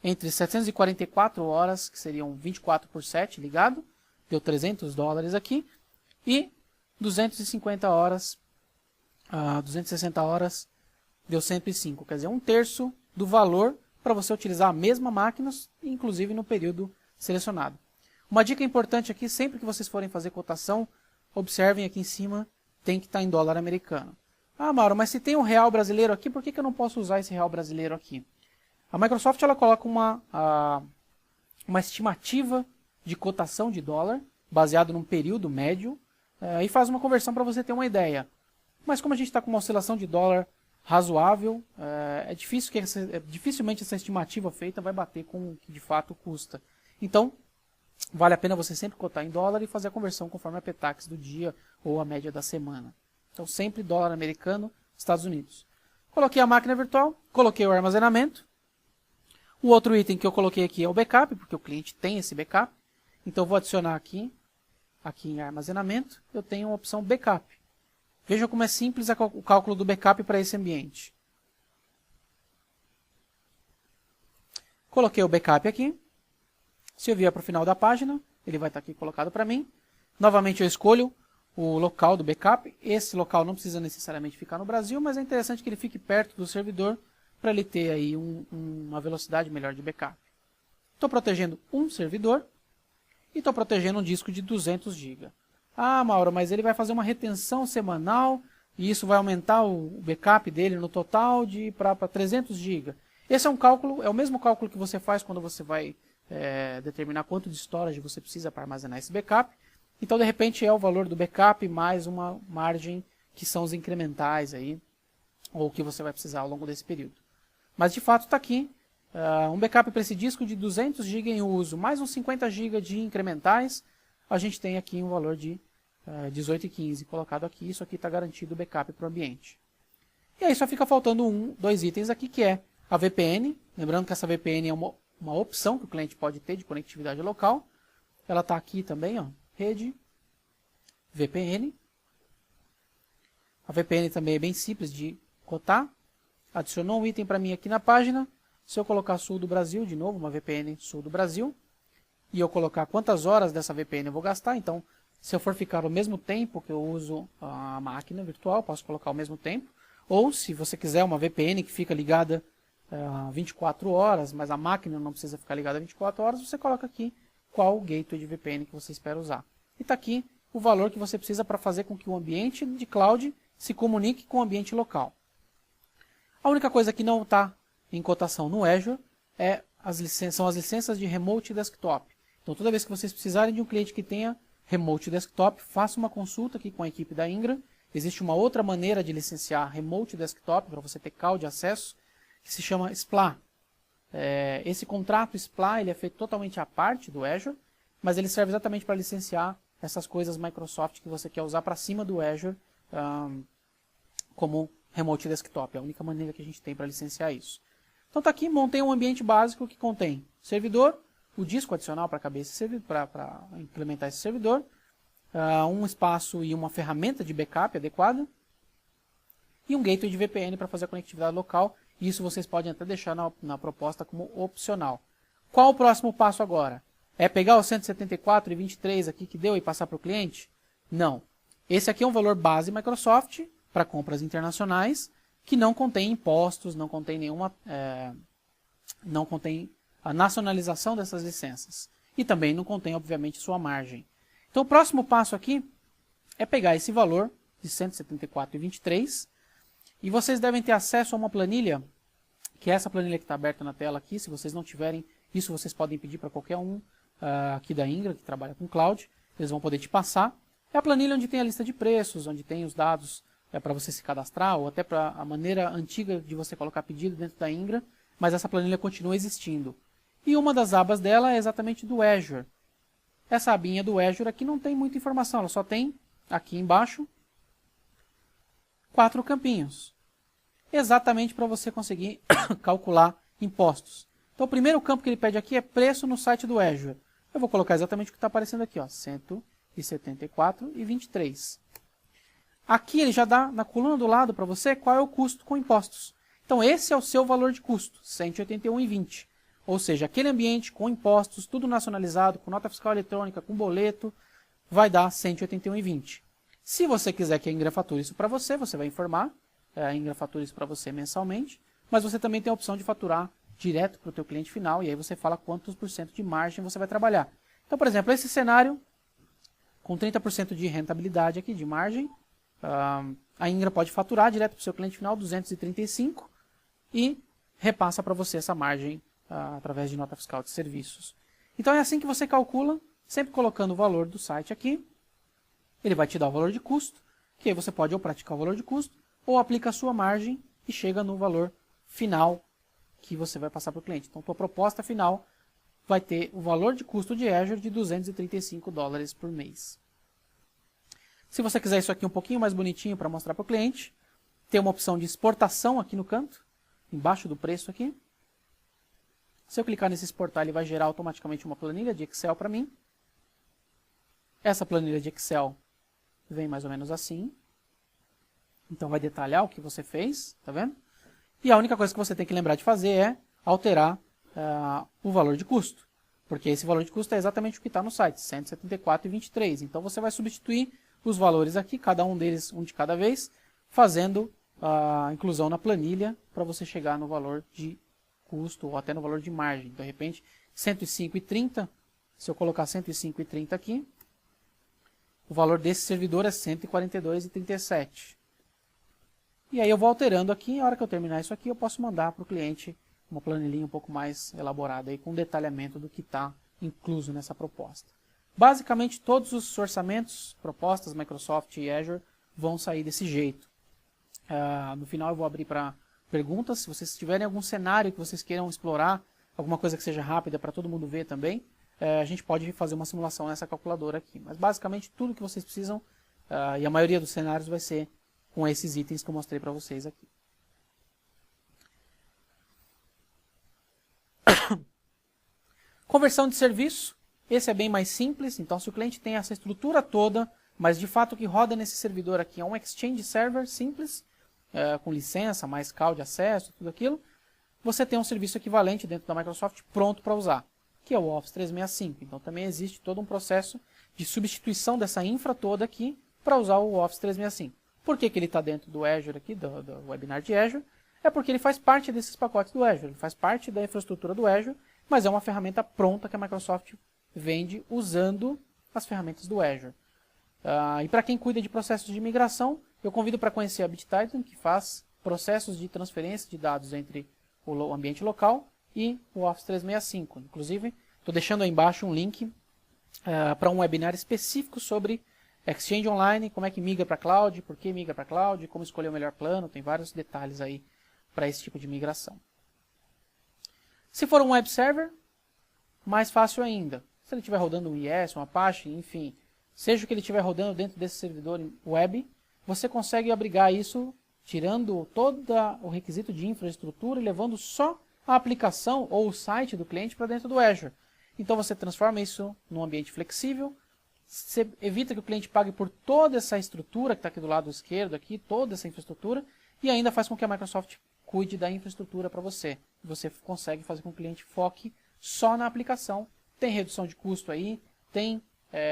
entre 744 horas, que seriam 24 por 7 ligado, deu 300 dólares aqui, e 250 horas, 260 horas, deu 105, quer dizer, 1/3 do valor para você utilizar a mesma máquina, inclusive no período selecionado. Uma dica importante aqui, sempre que vocês forem fazer cotação, observem aqui em cima, tem que estar em dólar americano. Ah, Mauro, mas se tem um real brasileiro aqui, por que eu não posso usar esse real brasileiro aqui? A Microsoft ela coloca uma estimativa de cotação de dólar, baseado num período médio, e faz uma conversão para você ter uma ideia. Mas como a gente está com uma oscilação de dólar razoável, dificilmente essa estimativa feita vai bater com o que de fato custa. Então, vale a pena você sempre cotar em dólar e fazer a conversão conforme a PTAX do dia ou a média da semana. Então, sempre dólar americano, Estados Unidos. Coloquei a máquina virtual, coloquei o armazenamento. O outro item que eu coloquei aqui é o backup, porque o cliente tem esse backup. Então, vou adicionar aqui em armazenamento, eu tenho a opção backup. Veja como é simples o cálculo do backup para esse ambiente. Coloquei o backup aqui. Se eu vier para o final da página, ele vai estar aqui colocado para mim. Novamente eu escolho o local do backup. Esse local não precisa necessariamente ficar no Brasil, mas é interessante que ele fique perto do servidor para ele ter aí uma velocidade melhor de backup. Estou protegendo um servidor e estou protegendo um disco de 200 GB. Ah, Mauro, mas ele vai fazer uma retenção semanal e isso vai aumentar o backup dele no total para 300 GB. Esse é um cálculo, é o mesmo cálculo que você faz quando você vai determinar quanto de storage você precisa para armazenar esse backup. Então, de repente, é o valor do backup mais uma margem que são os incrementais aí, ou que você vai precisar ao longo desse período. Mas, de fato, está aqui um backup para esse disco de 200 GB em uso, mais uns 50 GB de incrementais. A gente tem aqui um valor de 18,15 colocado aqui. Isso aqui está garantido o backup para o ambiente. E aí só fica faltando dois itens aqui, que é a VPN. Lembrando que essa VPN é uma opção que o cliente pode ter de conectividade local. Ela está aqui também, ó, rede, VPN. A VPN também é bem simples de cotar. Adicionou um item para mim aqui na página. Se eu colocar sul do Brasil, de novo, uma VPN sul do Brasil, e eu colocar quantas horas dessa VPN eu vou gastar, então, se eu for ficar o mesmo tempo que eu uso a máquina virtual, posso colocar o mesmo tempo. Ou, se você quiser uma VPN que fica ligada 24 horas, mas a máquina não precisa ficar ligada 24 horas, você coloca aqui qual o gateway de VPN que você espera usar. E está aqui o valor que você precisa para fazer com que o ambiente de cloud se comunique com o ambiente local. A única coisa que não está em cotação no Azure são as licenças de Remote Desktop. Então, toda vez que vocês precisarem de um cliente que tenha Remote Desktop, faça uma consulta aqui com a equipe da Ingram. Existe uma outra maneira de licenciar Remote Desktop para você ter call de acesso, que se chama SPLA. Esse contrato SPLA ele é feito totalmente à parte do Azure, mas ele serve exatamente para licenciar essas coisas Microsoft que você quer usar para cima do Azure como Remote Desktop. É a única maneira que a gente tem para licenciar isso. Então está aqui, montei um ambiente básico que contém servidor, o disco adicional para implementar esse servidor, um espaço e uma ferramenta de backup adequada, e um gateway de VPN para fazer a conectividade local. Isso vocês podem até deixar na proposta como opcional. Qual o próximo passo agora? É pegar o 174,23 aqui que deu e passar para o cliente? Não. Esse aqui é um valor base Microsoft para compras internacionais que não contém impostos, não contém não contém a nacionalização dessas licenças. E também não contém, obviamente, sua margem. Então o próximo passo aqui é pegar esse valor de 174,23 e vocês devem ter acesso a uma planilha, que é essa planilha que está aberta na tela aqui. Se vocês não tiverem isso, vocês podem pedir para qualquer um aqui da Ingram, que trabalha com cloud, eles vão poder te passar. É a planilha onde tem a lista de preços, onde tem os dados para você se cadastrar, ou até para a maneira antiga de você colocar pedido dentro da Ingram, mas essa planilha continua existindo. E uma das abas dela é exatamente do Azure. Essa abinha do Azure aqui não tem muita informação, ela só tem aqui embaixo 4 campinhos. Exatamente para você conseguir calcular impostos. Então o primeiro campo que ele pede aqui é preço no site do Azure. Eu vou colocar exatamente o que está aparecendo aqui, ó, 174,23. Aqui ele já dá na coluna do lado para você qual é o custo com impostos. Então esse é o seu valor de custo, 181,20. ou seja, aquele ambiente com impostos, tudo nacionalizado, com nota fiscal eletrônica, com boleto, vai dar 181,20. Se você quiser que a Ingram fature isso para você, você vai informar, a Ingram fatura isso para você mensalmente, mas você também tem a opção de faturar direto para o teu cliente final, e aí você fala quantos por cento de margem você vai trabalhar. Então, por exemplo, esse cenário, com 30% de rentabilidade aqui, de margem, a Ingram pode faturar direto para o seu cliente final 235 e repassa para você essa margem através de nota fiscal de serviços. Então é assim que você calcula, sempre colocando o valor do site aqui. Ele vai te dar o valor de custo, que aí você pode ou praticar o valor de custo, ou aplica a sua margem e chega no valor final que você vai passar para o cliente. Então, tua proposta final vai ter o valor de custo de Azure de $235 por mês. Se você quiser isso aqui um pouquinho mais bonitinho para mostrar para o cliente, tem uma opção de exportação aqui no canto, embaixo do preço aqui. Se eu clicar nesse exportar, ele vai gerar automaticamente uma planilha de Excel para mim. Essa planilha de Excel vem mais ou menos assim. Então vai detalhar o que você fez, tá vendo? E a única coisa que você tem que lembrar de fazer é alterar o valor de custo. Porque esse valor de custo é exatamente o que está no site, 174,23. Então você vai substituir os valores aqui, cada um deles, um de cada vez, fazendo a inclusão na planilha para você chegar no valor de custo ou até no valor de margem. De repente, 105,30, se eu colocar 105,30 aqui, o valor desse servidor é 142,37. E aí eu vou alterando aqui, a hora que eu terminar isso aqui, eu posso mandar para o cliente uma planilhinha um pouco mais elaborada, aí, com detalhamento do que está incluso nessa proposta. Basicamente, todos os orçamentos, propostas, Microsoft e Azure, vão sair desse jeito. No final eu vou abrir para perguntas. Se vocês tiverem algum cenário que vocês queiram explorar, alguma coisa que seja rápida para todo mundo ver também, a gente pode fazer uma simulação nessa calculadora aqui. Mas basicamente tudo que vocês precisam, e a maioria dos cenários vai ser com esses itens que eu mostrei para vocês aqui. Conversão de serviço, esse é bem mais simples. Então, se o cliente tem essa estrutura toda, mas de fato o que roda nesse servidor aqui é um Exchange Server simples, com licença, mais call de acesso, tudo aquilo, você tem um serviço equivalente dentro da Microsoft pronto para usar, que é o Office 365. Então, também existe todo um processo de substituição dessa infra toda aqui para usar o Office 365. Por que ele está dentro do Azure aqui, do webinar de Azure? É porque ele faz parte desses pacotes do Azure, ele faz parte da infraestrutura do Azure, mas é uma ferramenta pronta que a Microsoft vende usando as ferramentas do Azure. E para quem cuida de processos de migração, eu convido para conhecer a BitTitan, que faz processos de transferência de dados entre o ambiente local e o Office 365. Inclusive, estou deixando aí embaixo um link para um webinar específico sobre Exchange Online, como é que migra para cloud, por que migra para cloud, como escolher o melhor plano, tem vários detalhes aí para esse tipo de migração. Se for um web server, mais fácil ainda. Se ele estiver rodando um IS, um Apache, enfim, seja o que ele estiver rodando dentro desse servidor web, você consegue abrigar isso tirando todo o requisito de infraestrutura e levando só a aplicação ou o site do cliente para dentro do Azure. Então você transforma isso num ambiente flexível, você evita que o cliente pague por toda essa estrutura que está aqui do lado esquerdo, aqui, toda essa infraestrutura, e ainda faz com que a Microsoft cuide da infraestrutura para você. Você consegue fazer com que o cliente foque só na aplicação. Tem redução de custo aí, tem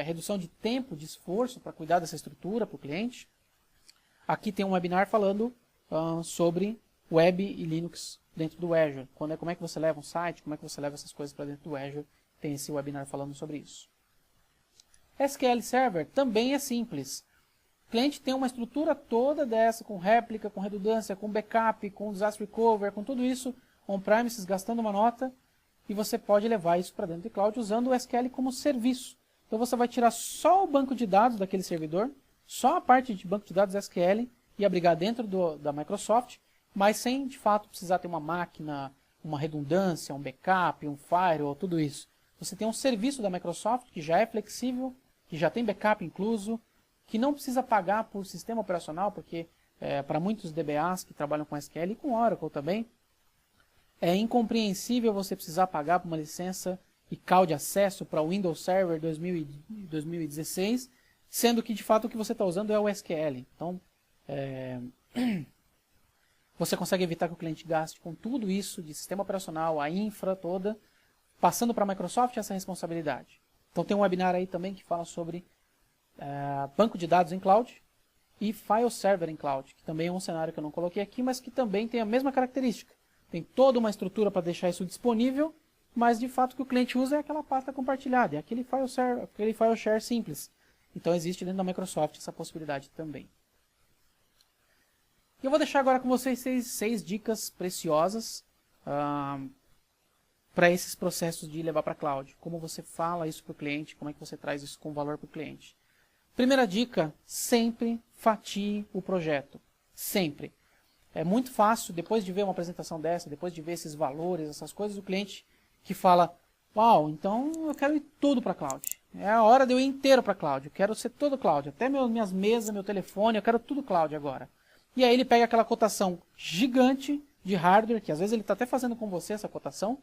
redução de tempo, de esforço para cuidar dessa estrutura para o cliente. Aqui tem um webinar falando sobre web e Linux dentro do Azure. Como é que você leva um site, como é que você leva essas coisas para dentro do Azure. Tem esse webinar falando sobre isso. SQL Server também é simples. O cliente tem uma estrutura toda dessa, com réplica, com redundância, com backup, com disaster recovery, com tudo isso on-premises, gastando uma nota, e você pode levar isso para dentro do cloud usando o SQL como serviço. Então você vai tirar só o banco de dados daquele servidor, só a parte de banco de dados SQL, e abrigar dentro da Microsoft, mas sem de fato precisar ter uma máquina, uma redundância, um backup, um firewall, tudo isso. Você tem um serviço da Microsoft que já é flexível, que já tem backup incluso, que não precisa pagar por sistema operacional, porque para muitos DBAs que trabalham com SQL e com Oracle também, é incompreensível você precisar pagar por uma licença e call de acesso para o Windows Server 2016, sendo que de fato o que você está usando é o SQL. Então, Você consegue evitar que o cliente gaste com tudo isso de sistema operacional, a infra toda, passando para a Microsoft essa responsabilidade. Então tem um webinar aí também que fala sobre banco de dados em cloud e file server em cloud, que também é um cenário que eu não coloquei aqui, mas que também tem a mesma característica. Tem toda uma estrutura para deixar isso disponível, mas de fato o que o cliente usa é aquela pasta compartilhada, é aquele file share simples. Então existe dentro da Microsoft essa possibilidade também. Eu vou deixar agora com vocês seis dicas preciosas para esses processos de levar para a cloud. Como você fala isso para o cliente, como é que você traz isso com valor para o cliente. Primeira dica, sempre fatie o projeto. Sempre. É muito fácil, depois de ver uma apresentação dessa, depois de ver esses valores, essas coisas, o cliente que fala, uau, então eu quero ir tudo para a cloud. É a hora de eu ir inteiro para a cloud. Eu quero ser todo cloud. Até minhas mesas, meu telefone, eu quero tudo cloud agora. E aí ele pega aquela cotação gigante de hardware, que às vezes ele está até fazendo com você essa cotação,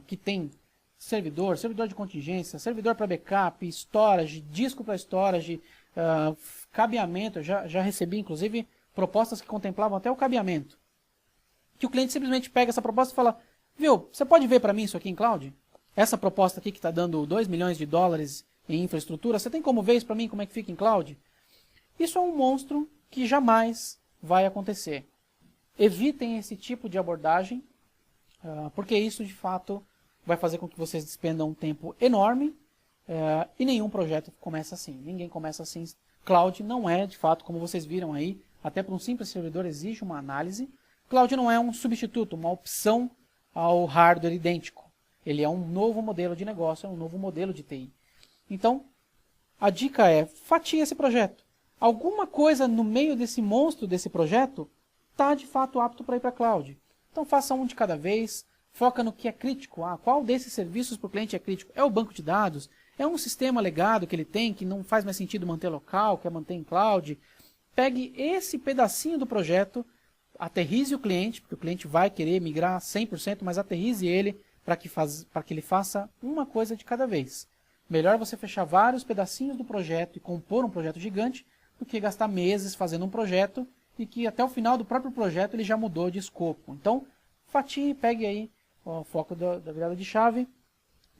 que tem servidor de contingência, servidor para backup, storage, disco para storage, cabeamento. Eu já recebi, inclusive, propostas que contemplavam até o cabeamento. Que o cliente simplesmente pega essa proposta e fala, viu, você pode ver para mim isso aqui em cloud? Essa proposta aqui que está dando 2 milhões de dólares em infraestrutura, você tem como ver isso para mim, como é que fica em cloud? Isso é um monstro que jamais vai acontecer. Evitem esse tipo de abordagem, porque isso de fato vai fazer com que vocês despendam um tempo enorme e nenhum projeto começa assim. Ninguém começa assim. Cloud não é, de fato, como vocês viram aí, até para um simples servidor exige uma análise. Cloud não é um substituto, uma opção ao hardware idêntico. Ele é um novo modelo de negócio, é um novo modelo de TI. Então, a dica é, fatie esse projeto. Alguma coisa no meio desse monstro, desse projeto, está de fato apto para ir para a cloud. Então faça um de cada vez, foca no que é crítico. Qual desses serviços para o cliente é crítico? É o banco de dados? É um sistema legado que ele tem, que não faz mais sentido manter local, quer manter em cloud? Pegue esse pedacinho do projeto, aterrize o cliente, porque o cliente vai querer migrar 100%, mas aterrize ele para que ele faça uma coisa de cada vez. Melhor você fechar vários pedacinhos do projeto e compor um projeto gigante, do que gastar meses fazendo um projeto e que até o final do próprio projeto ele já mudou de escopo. Então, fatie, pegue aí o foco da virada de chave.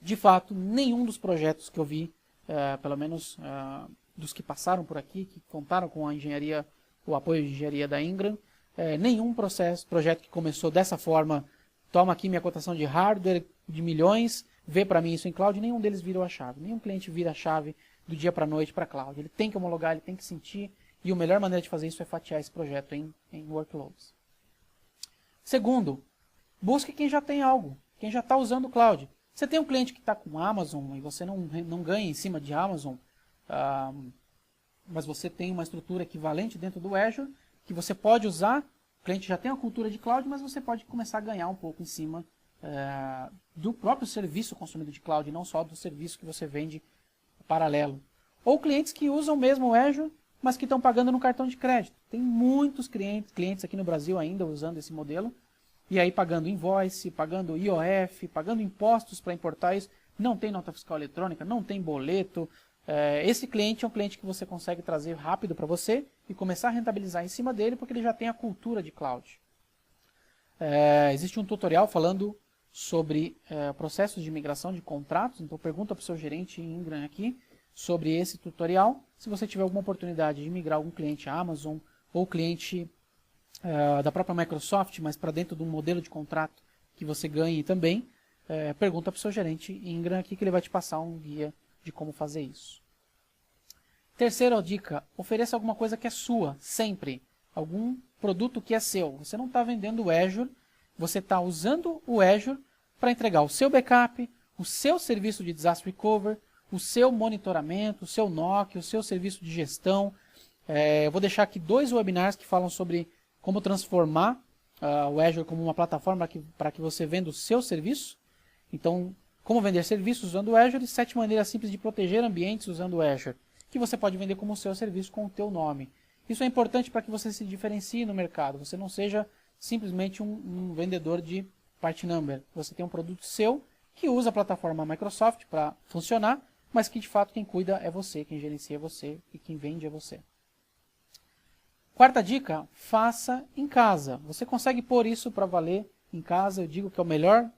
De fato, nenhum dos projetos que eu vi, pelo menos dos que passaram por aqui, que contaram com a engenharia, o apoio de engenharia da Ingram, nenhum projeto que começou dessa forma, toma aqui minha cotação de hardware de milhões, vê para mim isso em cloud, nenhum deles virou a chave. Nenhum cliente vira a chave do dia para a noite para cloud. Ele tem que homologar, ele tem que sentir, e a melhor maneira de fazer isso é fatiar esse projeto em workloads. Segundo, busque quem já tem algo, quem já está usando o cloud. Você tem um cliente que está com Amazon e você não ganha em cima de Amazon, mas você tem uma estrutura equivalente dentro do Azure, que você pode usar, o cliente já tem a cultura de cloud, mas você pode começar a ganhar um pouco em cima do próprio serviço consumido de cloud, não só do serviço que você vende paralelo. Ou clientes que usam mesmo o Azure, mas que estão pagando no cartão de crédito. Tem muitos clientes aqui no Brasil ainda usando esse modelo, e aí pagando invoice, pagando IOF, pagando impostos para importar isso, não tem nota fiscal eletrônica, não tem boleto. Esse cliente é um cliente que você consegue trazer rápido para você e começar a rentabilizar em cima dele, porque ele já tem a cultura de cloud. Existe um tutorial falando sobre processos de migração de contratos, então pergunta para o seu gerente Ingram aqui sobre esse tutorial. Se você tiver alguma oportunidade de migrar algum cliente Amazon ou cliente da própria Microsoft, mas para dentro de um modelo de contrato que você ganhe também, pergunta para o seu gerente Ingram aqui que ele vai te passar um guia de como fazer isso. Terceira dica, ofereça alguma coisa que é sua, sempre. Algum produto que é seu. Você não está vendendo o Azure, você está usando o Azure para entregar o seu backup, o seu serviço de disaster recovery, o seu monitoramento, o seu NOC, o seu serviço de gestão. Eu vou deixar aqui 2 webinars que falam sobre como transformar o Azure como uma plataforma para que você venda o seu serviço. Então, como vender serviços usando o Azure e 7 maneiras simples de proteger ambientes usando o Azure, que você pode vender como seu serviço com o teu nome. Isso é importante para que você se diferencie no mercado. Você não seja simplesmente um vendedor de part number. Você tem um produto seu que usa a plataforma Microsoft para funcionar, mas que de fato quem cuida é você, quem gerencia é você e quem vende é você. Quarta dica, faça em casa. Você consegue pôr isso para valer em casa. Eu digo que é o melhor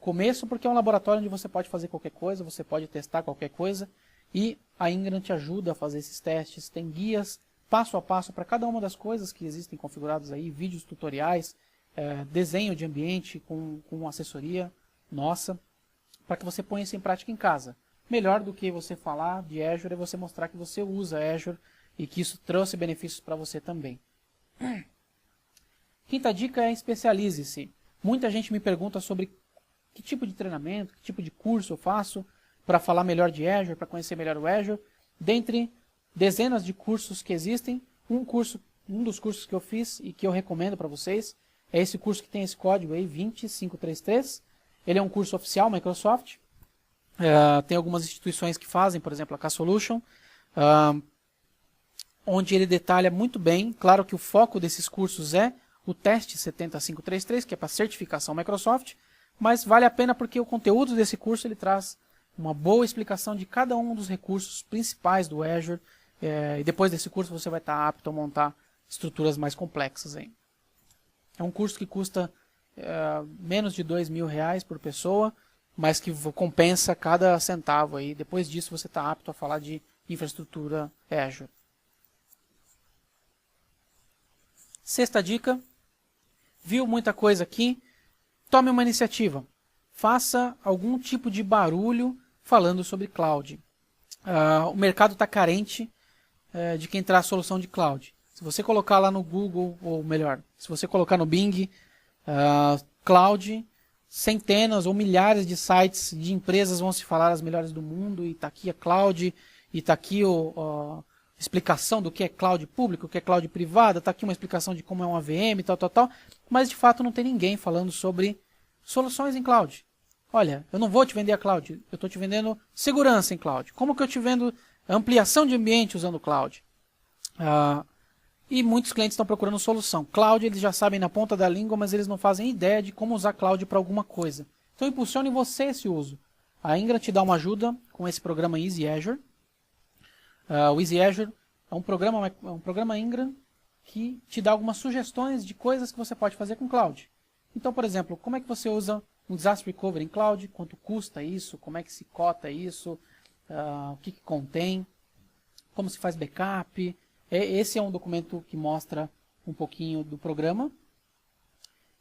começo, porque é um laboratório onde você pode fazer qualquer coisa, você pode testar qualquer coisa, e a Ingram te ajuda a fazer esses testes. Tem guias passo a passo para cada uma das coisas que existem configuradas aí, vídeos tutoriais, desenho de ambiente com assessoria nossa, para que você ponha isso em prática em casa. Melhor do que você falar de Azure é você mostrar que você usa Azure e que isso trouxe benefícios para você também. Quinta dica é especialize-se. Muita gente me pergunta sobre que tipo de treinamento, que tipo de curso eu faço para falar melhor de Azure, para conhecer melhor o Azure. Dentre dezenas de cursos que existem, um dos cursos que eu fiz e que eu recomendo para vocês é esse curso que tem esse código aí, 20533. Ele é um curso oficial Microsoft. Tem algumas instituições que fazem, por exemplo, a K-Solution, onde ele detalha muito bem. Claro que o foco desses cursos é o teste 70533, que é para certificação Microsoft, mas vale a pena porque o conteúdo desse curso ele traz uma boa explicação de cada um dos recursos principais do Azure, e depois desse curso você vai estar apto a montar estruturas mais complexas aí. É um curso que custa menos de R$2.000 por pessoa, mas que compensa cada centavo aí. Depois disso você está apto a falar de infraestrutura Azure. Sexta dica, viu muita coisa aqui? Tome uma iniciativa. Faça algum tipo de barulho falando sobre cloud. O mercado está carente de quem traz solução de cloud. Se você colocar lá no Google, ou melhor, se você colocar no Bing, cloud, centenas ou milhares de sites de empresas vão se falar as melhores do mundo, e está aqui a cloud, e está aqui a explicação do que é cloud público, o que é cloud privada, está aqui uma explicação de como é uma VM, tal, mas de fato não tem ninguém falando sobre soluções em cloud. Olha, eu não vou te vender a cloud, eu estou te vendendo segurança em cloud. Como que eu te vendo ampliação de ambiente usando cloud? E muitos clientes estão procurando solução. Cloud eles já sabem na ponta da língua, mas eles não fazem ideia de como usar cloud para alguma coisa. Então impulsione você esse uso. A Ingram te dá uma ajuda com esse programa Easy Azure. O Easy Azure é um programa Ingram que te dá algumas sugestões de coisas que você pode fazer com cloud. Então, por exemplo, como é que você usa um disaster recovery em cloud? Quanto custa isso? Como é que se cota isso? O que contém? Como se faz backup? Esse é um documento que mostra um pouquinho do programa.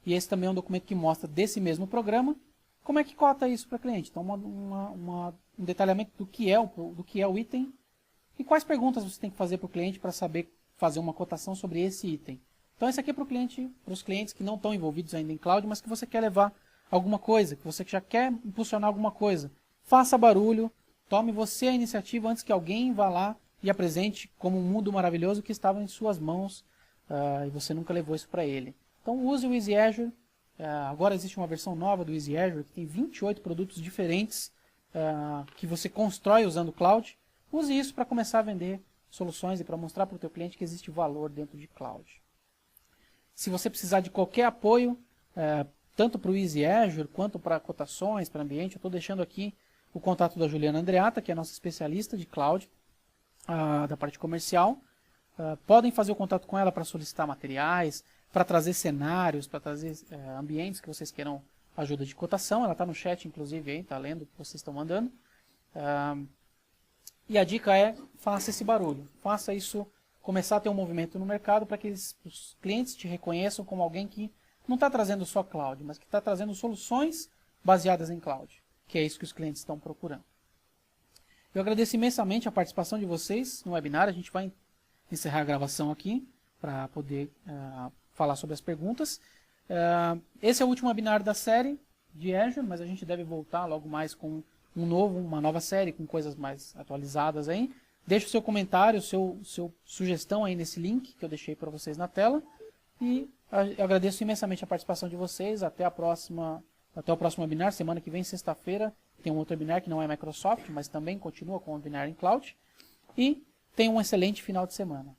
E esse também é um documento que mostra desse mesmo programa como é que cota isso para o cliente. Então, um detalhamento do que é o item e quais perguntas você tem que fazer para o cliente para saber fazer uma cotação sobre esse item. Então, esse aqui é para os clientes que não estão envolvidos ainda em cloud, mas que você quer levar alguma coisa, que você já quer impulsionar alguma coisa. Faça barulho, tome você a iniciativa antes que alguém vá lá e apresente como um mundo maravilhoso que estava em suas mãos e você nunca levou isso para ele. Então use o Easy Azure. Agora existe uma versão nova do Easy Azure que tem 28 produtos diferentes que você constrói usando cloud. Use isso para começar a vender soluções e para mostrar para o teu cliente que existe valor dentro de cloud. Se você precisar de qualquer apoio, tanto para o Easy Azure quanto para cotações, para ambiente, eu estou deixando aqui o contato da Juliana Andreata, que é a nossa especialista de cloud, da parte comercial. Podem fazer o contato com ela para solicitar materiais, para trazer cenários, para trazer ambientes que vocês queiram ajuda de cotação. Ela está no chat, inclusive, aí, está lendo o que vocês estão mandando. E a dica é, faça esse barulho. Faça isso começar a ter um movimento no mercado para que os clientes te reconheçam como alguém que não está trazendo só cloud, mas que está trazendo soluções baseadas em cloud, que é isso que os clientes estão procurando. Eu agradeço imensamente a participação de vocês no webinar. A gente vai encerrar a gravação aqui para poder falar sobre as perguntas. Esse é o último webinar da série de Azure, mas a gente deve voltar logo mais com uma nova série com coisas mais atualizadas aí. Deixe o seu comentário, sua sugestão aí nesse link que eu deixei para vocês na tela. E eu agradeço imensamente a participação de vocês. Até o próximo webinar. Semana que vem, sexta-feira, tem um outro webinar que não é Microsoft, mas também continua com o webinar em cloud. E tenha um excelente final de semana.